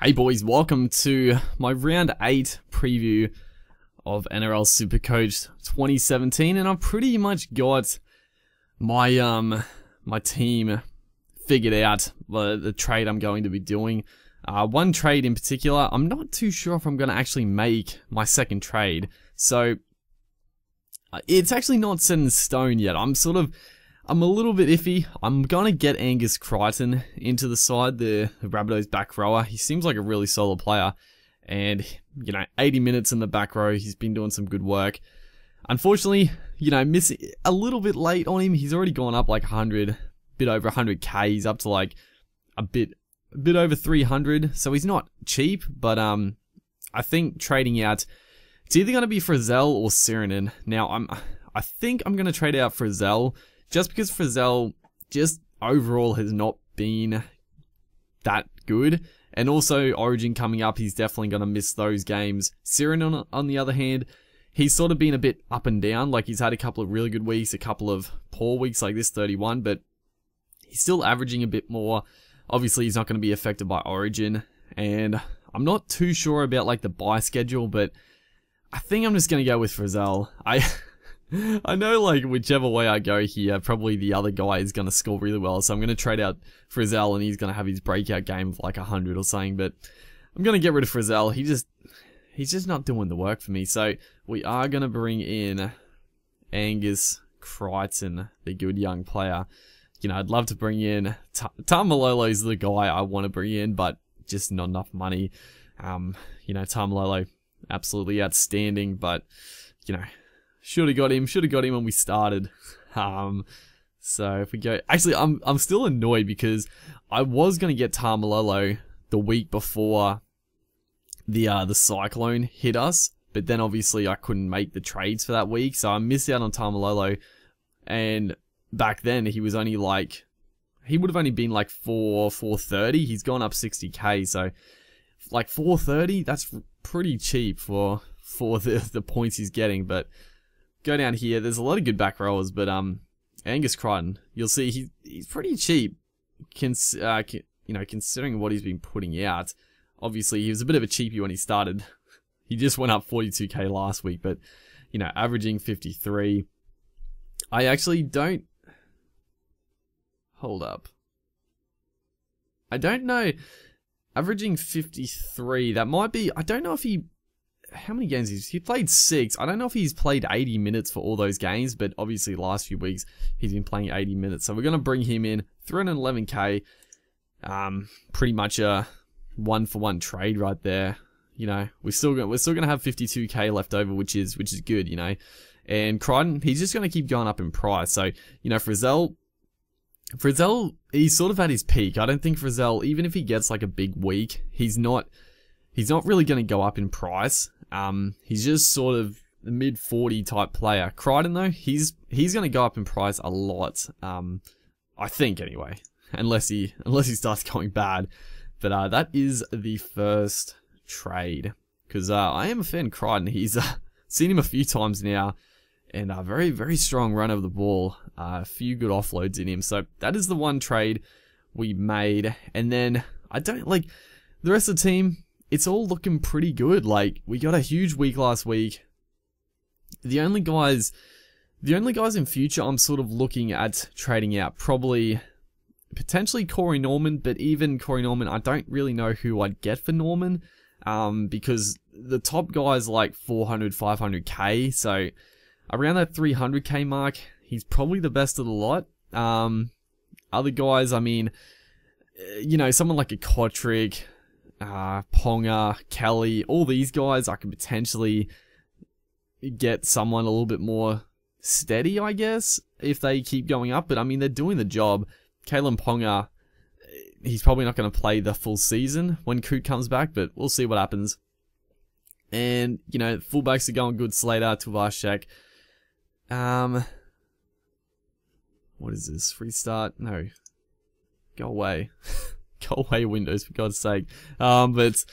Hey boys, welcome to my round 8 preview of NRL SuperCoach 2017, and I've pretty much got my my team figured out, the trade I'm going to be doing. One trade in particular, I'm not too sure if I'm going to actually make my second trade, so it's actually not set in stone yet. I'm a little bit iffy. I'm going to get Angus Crichton into the side, the Rabbitohs back rower. He seems like a really solid player. And, 80 minutes in the back row. He's been doing some good work. Unfortunately, missing a little bit late on him. He's already gone up like 100, bit over 100k. He's up to like a bit over 300. So he's not cheap, but I think trading out, it's either going to be Frizzell or Sirenen. Now, I think I'm going to trade out Frizzell, just because Frizzell just overall has not been that good. And also, Origin coming up, he's definitely going to miss those games. Siren, on the other hand, he's sort of been a bit up and down. Like, he's had a couple of really good weeks, a couple of poor weeks like this 31, but he's still averaging a bit more. Obviously, he's not going to be affected by Origin. And I'm not too sure about, like, the buy schedule, but I think I'm just going to go with Frizzell. I know, like, whichever way I go here, probably the other guy is going to score really well. So I'm going to trade out Frizzell and he's going to have his breakout game of like 100 or something. But I'm going to get rid of Frizzell. He's just not doing the work for me. So we are going to bring in Angus Crichton, the good young player. I'd love to bring in Tamalolo's the guy I want to bring in, but just not enough money. Tamalolo, absolutely outstanding, but, should have got him when we started. So if we go, actually, I'm still annoyed because I was gonna get Tamalolo the week before the cyclone hit us, but then obviously I couldn't make the trades for that week, so I missed out on Tamalolo. And back then he was only like, he would have only been like 430. He's gone up 60k, so like 430. That's pretty cheap for the points he's getting, but. Go down here, there's a lot of good back rowers, but Angus Crichton, you'll see he's pretty cheap, considering what he's been putting out. Obviously, he was a bit of a cheapie when he started. He just went up 42k last week, but, averaging 53. I actually don't... Hold up. I don't know. Averaging 53, that might be... I don't know if he... How many games he played 6. I don't know if he's played 80 minutes for all those games, but obviously last few weeks he's been playing 80 minutes. So we're going to bring him in, 311k. Pretty much a 1-for-1 trade right there. We're still going to have 52k left over, which is good, And Crichton, he's just going to keep going up in price. So, Frizzell, he's sort of at his peak. I don't think Frizzell, even if he gets like a big week, he's not really going to go up in price. He's just sort of the mid-40 type player. Crichton, though, he's going to go up in price a lot. I think, anyway. Unless he starts going bad. But that is the first trade. Because I am a fan of Crichton. He's seen him a few times now. And a very, very strong run of the ball. A few good offloads in him. So that is the one trade we made. And then, I don't, like, the rest of the team... It's all looking pretty good. Like, we got a huge week last week. The only guys in future I'm sort of looking at trading out, probably, potentially Corey Norman, but even Corey Norman, I don't really know who I'd get for Norman, because the top guy's like 400, 500k, so around that 300k mark, he's probably the best of the lot. Other guys, I mean, someone like a Kotrick, Ponga, Kelly, all these guys, I could potentially get someone a little bit more steady, I guess, if they keep going up. But, I mean, they're doing the job. Kalen Ponga, he's probably not going to play the full season when Coot comes back, but we'll see what happens. And, fullbacks are going good. Slater, Tuvashek. What is this? Free start? No. Go away. Go away, Windows, for God's sake. But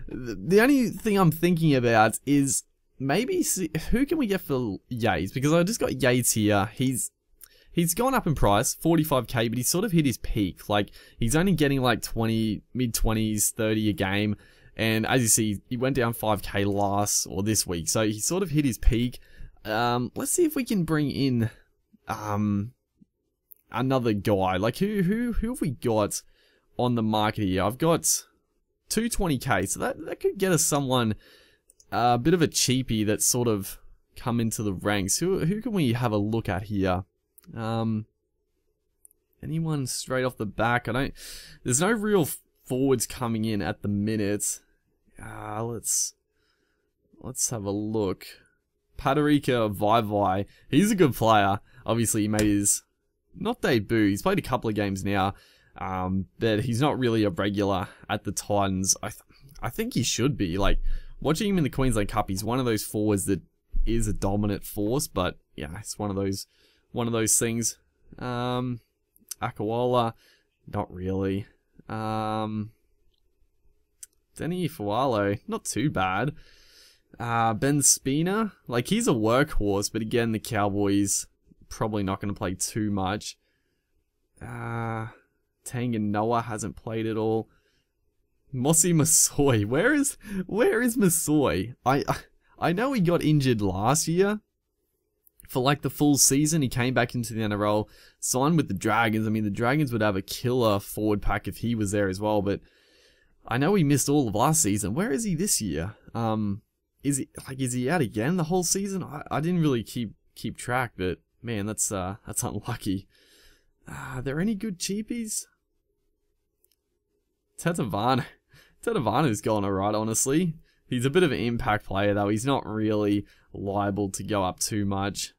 the only thing I'm thinking about is maybe who can we get for Yates? Because I just got Yates here. He's he's gone up in price, 45k, but he's sort of hit his peak. Like, he's only getting like 20, mid-20s, 30 a game. And as you see, he went down 5k this week. So he sort of hit his peak. Let's see if we can bring in another guy. Like, who have we got on the market here? I've got 220k, so that could get us someone, a bit of a cheapie that's sort of come into the ranks. Who can we have a look at here? Anyone straight off the back? There's no real forwards coming in at the minute. Let's have a look. Padarika Vaivai, he's a good player. Obviously, he made his, not debut, he's played a couple of games now, but he's not really a regular at the Titans. I think he should be. Like, watching him in the Queensland Cup, he's one of those forwards that is a dominant force, but yeah, it's one of those things. Akawala, not really. Denny Fualo, not too bad. Ben Spina, like, he's a workhorse, but again, the Cowboys probably not going to play too much. Tanganoa hasn't played at all. Mossy Masoi, where is Masoi? I know he got injured last year for like the full season. He came back into the NRL, signed with the Dragons. I mean, the Dragons would have a killer forward pack if he was there as well, but I know he missed all of last season. Where is he this year? Is he out again the whole season? I didn't really keep track, but man, that's unlucky. Are there any good cheapies? Tetavana's gone alright, honestly. He's a bit of an impact player though. He's not really liable to go up too much.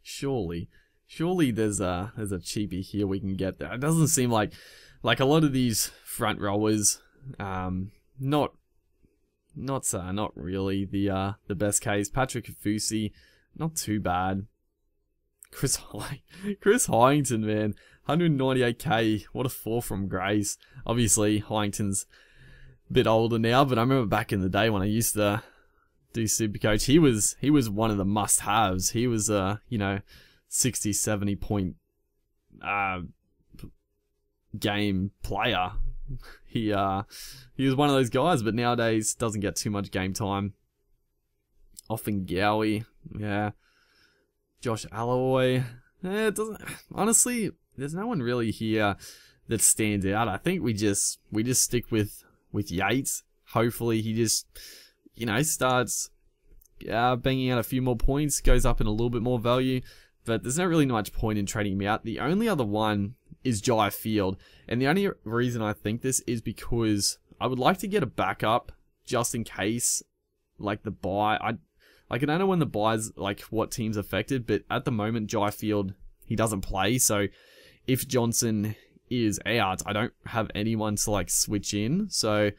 Surely there's a cheapie here we can get there. It doesn't seem like a lot of these front rowers, not really the best case. Patrick Afusi, not too bad. Chris Hyington, man, 198k. What a fall from grace. Obviously, Hyington's a bit older now, but I remember back in the day when I used to do SuperCoach, he was one of the must-haves. He was 60, 70 point game player. He was one of those guys, but nowadays doesn't get too much game time. Often Gowie, yeah. Josh Alloy, it doesn't. Honestly, there's no one really here that stands out. I think we just stick with Yates. Hopefully, he just starts banging out a few more points, goes up in a little bit more value. But there's not really much point in trading him out. The only other one is Jai Field, and the only reason I think this is because I would like to get a backup just in case, like the buy. I don't know when the buys, like what team's affected, but at the moment Jai Field, he doesn't play. So if Johnson is out, I don't have anyone to like switch in. So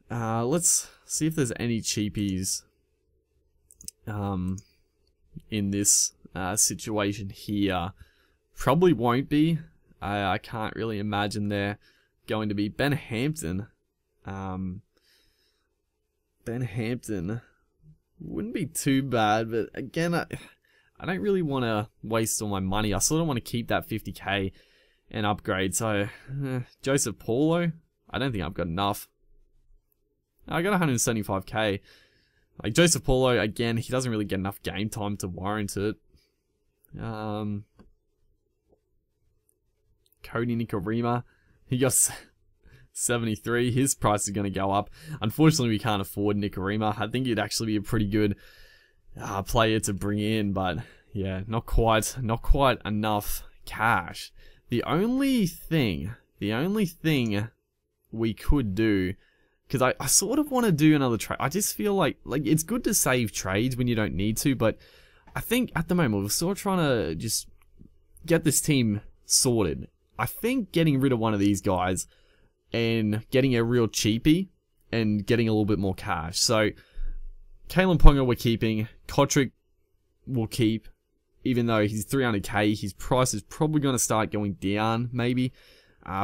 let's see if there's any cheapies in this situation here. Probably won't be. I can't really imagine they're going to be. Ben Hampton. Ben Hampton wouldn't be too bad, but again, I don't really want to waste all my money. I sort of want to keep that 50k and upgrade. So Joseph Paulo, I don't think I've got enough. I got 175k. Like Joseph Paulo, again, he doesn't really get enough game time to warrant it. Cody Nikorima, he got 73. His price is going to go up. Unfortunately, we can't afford Nikorima. I think he'd actually be a pretty good player to bring in, but yeah, not quite enough cash. The only thing we could do, because I sort of want to do another trade. I just feel like it's good to save trades when you don't need to, but I think at the moment we're sort of trying to just get this team sorted. I think getting rid of one of these guys and getting a real cheapie and getting a little bit more cash. So Kalen Ponga we're keeping. Kotrick we'll keep, even though he's 300k. His price is probably going to start going down, maybe.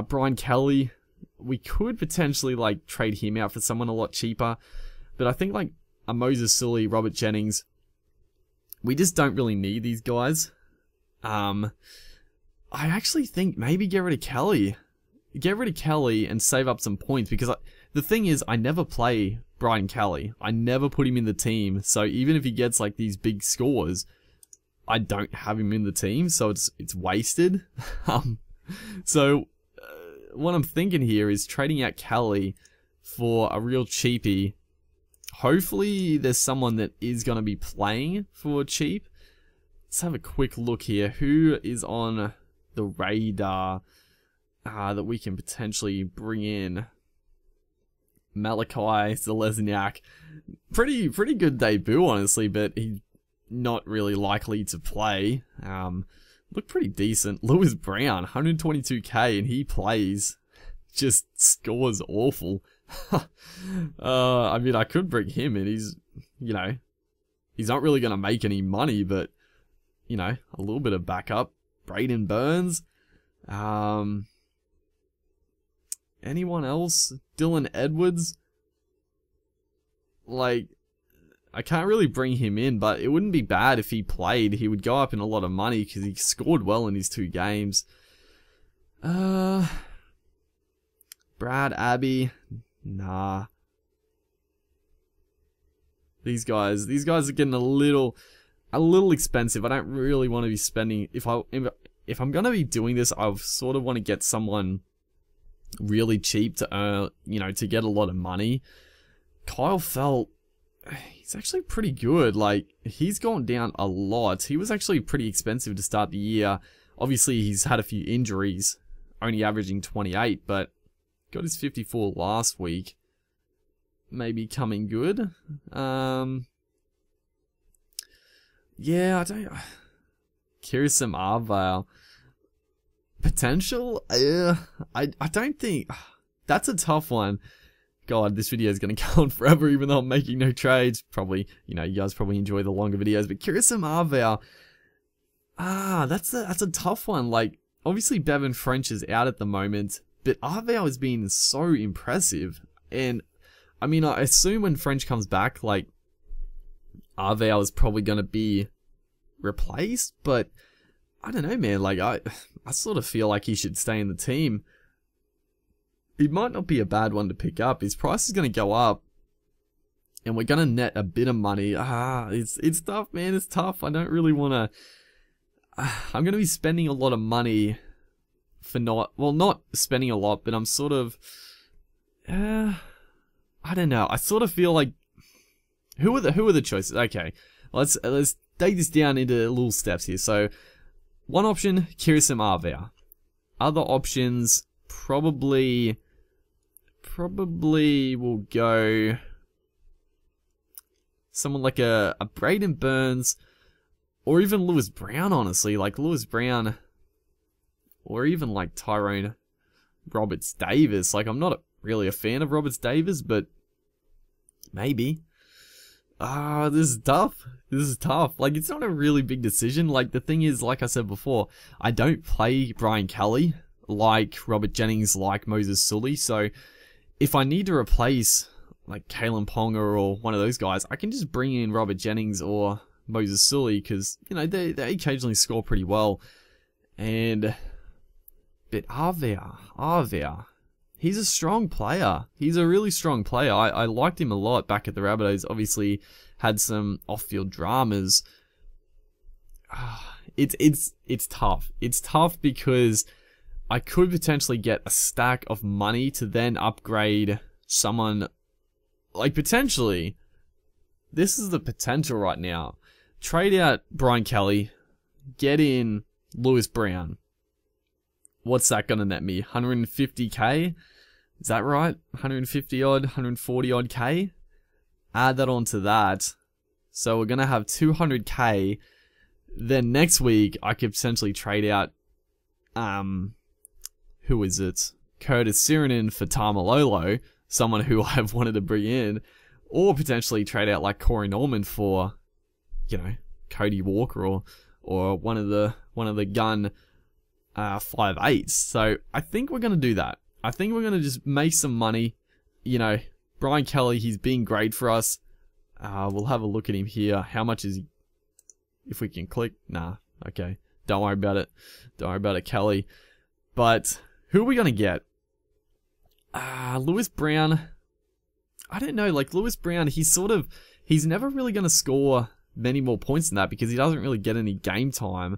Brian Kelly, we could potentially like trade him out for someone a lot cheaper, but I think like a Moses Sully, Robert Jennings, we just don't really need these guys. I actually think maybe get rid of Kelly. Get rid of Kelly and save up some points, because the thing is, I never play Brian Kelly. I never put him in the team, so even if he gets like these big scores, I don't have him in the team, so it's wasted. So what I'm thinking here is trading out Kelly for a real cheapie. Hopefully there's someone that is going to be playing for cheap. Let's have a quick look here. Who is on the radar that we can potentially bring in? Malachi Zelezniak. Pretty good debut, honestly, but he's not really likely to play. Looked pretty decent. Lewis Brown, 122k, and he plays. Just scores awful. I mean, I could bring him in. He's, you know, he's not really going to make any money, but, you know, a little bit of backup. Braden Burns. Anyone else? Dylan Edwards. Like, I can't really bring him in, but it wouldn't be bad if he played. He would go up in a lot of money because he scored well in his 2 games. Brad Abbey. Nah. These guys are getting a little expensive. I don't really want to be spending, if I'm going to be doing this, I sort of want to get someone really cheap to earn, you know, to get a lot of money. Kyle Felt, he's actually pretty good. Like, he's gone down a lot. He was actually pretty expensive to start the year. Obviously, he's had a few injuries, only averaging 28, but got his 54 last week. Maybe coming good. Yeah, I don't... Kirsten Arvale. Potential? I don't think... That's a tough one. God, this video is going to go on forever, even though I'm making no trades. Probably, you know, you guys probably enjoy the longer videos, but Kirsten Arvale... that's a tough one. Like, obviously Bevan French is out at the moment, but Arvale has been so impressive. And, I mean, I assume when French comes back, like, Arvale is probably going to be replaced, but I don't know, man. Like, I sort of feel like he should stay in the team. He might not be a bad one to pick up. His price is going to go up, and we're going to net a bit of money. It's tough, man. It's tough. I don't really want to... I'm going to be spending a lot of money for not spending a lot, but I'm sort of... I don't know. I sort of feel like... Who are the choices? Okay, let's take this down into little steps here. So, one option, Kirsten Arvale. Other options, probably will go someone like a Braden Burns, or even Lewis Brown, honestly. Like Lewis Brown, or even like Tyrone Roberts-Davis. Like, I'm not really a fan of Roberts-Davis, but maybe. This is tough. This is tough. Like, it's not a really big decision. Like, the thing is, like I said before, I don't play Brian Kelly like Robert Jennings, like Moses Sully. So, if I need to replace, like, Kalen Ponga or one of those guys, I can just bring in Robert Jennings or Moses Sully, because, you know, they occasionally score pretty well. But Arvale, he's a strong player. He's a really strong player. I liked him a lot back at the Rabbitohs. Obviously, had some off-field dramas. It's tough. It's tough because I could potentially get a stack of money to then upgrade someone. Like, potentially, this is the potential right now. Trade out Brian Kelly, get in Lewis Brown. What's that going to net me? 150k? Is that right? 150 odd, 140 odd k? Add that onto that. So we're going to have 200k. Then next week, I could potentially trade out, who is it? Curtis Sirenen for Tamalolo, someone who I've wanted to bring in. Or potentially trade out like Corey Norman for, you know, Cody Walker or one of the gun 5/8s. So I think we're going to do that. I think we're going to just make some money. You know, Brian Kelly, he's been great for us. We'll have a look at him here. How much is he? If we can click. Nah, okay. Don't worry about it. Don't worry about it, Kelly. But who are we going to get? Lewis Brown. I don't know. Like, Lewis Brown, he's never really going to score many more points than that because he doesn't really get any game time.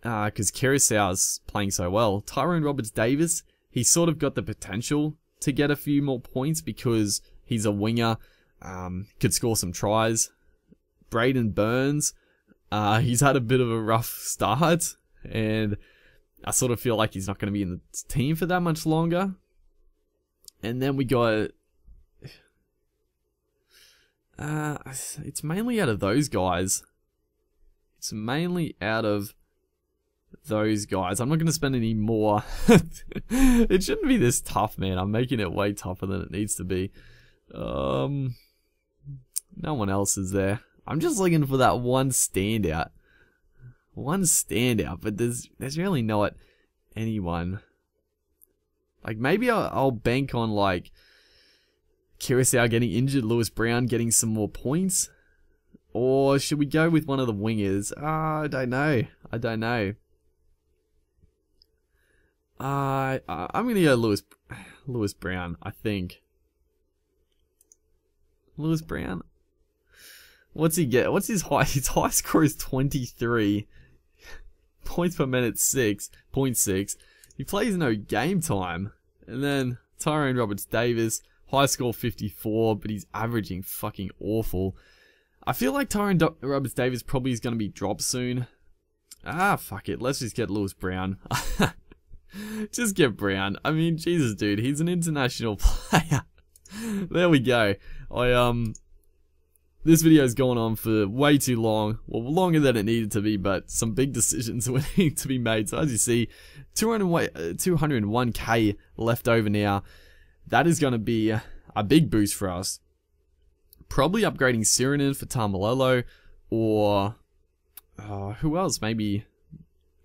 Because Carousel's playing so well. Tyrone Roberts-Davis, he's sort of got the potential to get a few more points because he's a winger, could score some tries. Braden Burns, he's had a bit of a rough start, and I sort of feel like he's not going to be in the team for that much longer. And then we got... it's mainly out of those guys. It's mainly out of those guys. I'm not going to spend any more. It shouldn't be this tough, man. I'm making it way tougher than it needs to be. No one else is there. I'm just looking for that one standout. One standout, but there's really not anyone. Like, maybe I'll bank on, like, Carousel getting injured, Lewis Brown getting some more points. Or should we go with one of the wingers? I don't know. I don't know. I'm gonna go Lewis Brown, I think. Lewis Brown. What's he get? What's his high? His high score is 23. Points per minute 6.6. He plays no game time. And then Tyrone Roberts-Davis, high score 54, but he's averaging fucking awful. I feel like Tyrone Roberts-Davis probably is going to be dropped soon. Fuck it. Let's just get Lewis Brown. Just get Brown. I mean, Jesus, dude. He's an international player. There we go. This video's gone on for way too long. Well, longer than it needed to be, but some big decisions were needing to be made. So as you see, 201k left over now. That is going to be a big boost for us. Probably upgrading Sirinen for Tamalolo, or who else? Maybe,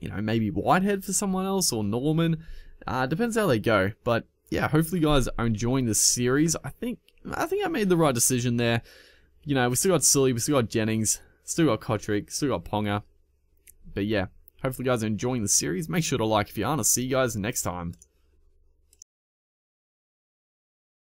maybe Whitehead for someone else, or Norman. Depends how they go. But yeah, hopefully you guys are enjoying this series. I think I made the right decision there. We still got Sully, we still got Jennings, still got Kotrick, still got Ponga. But yeah, hopefully you guys are enjoying the series. Make sure to like if you aren't. I'll see you guys next time.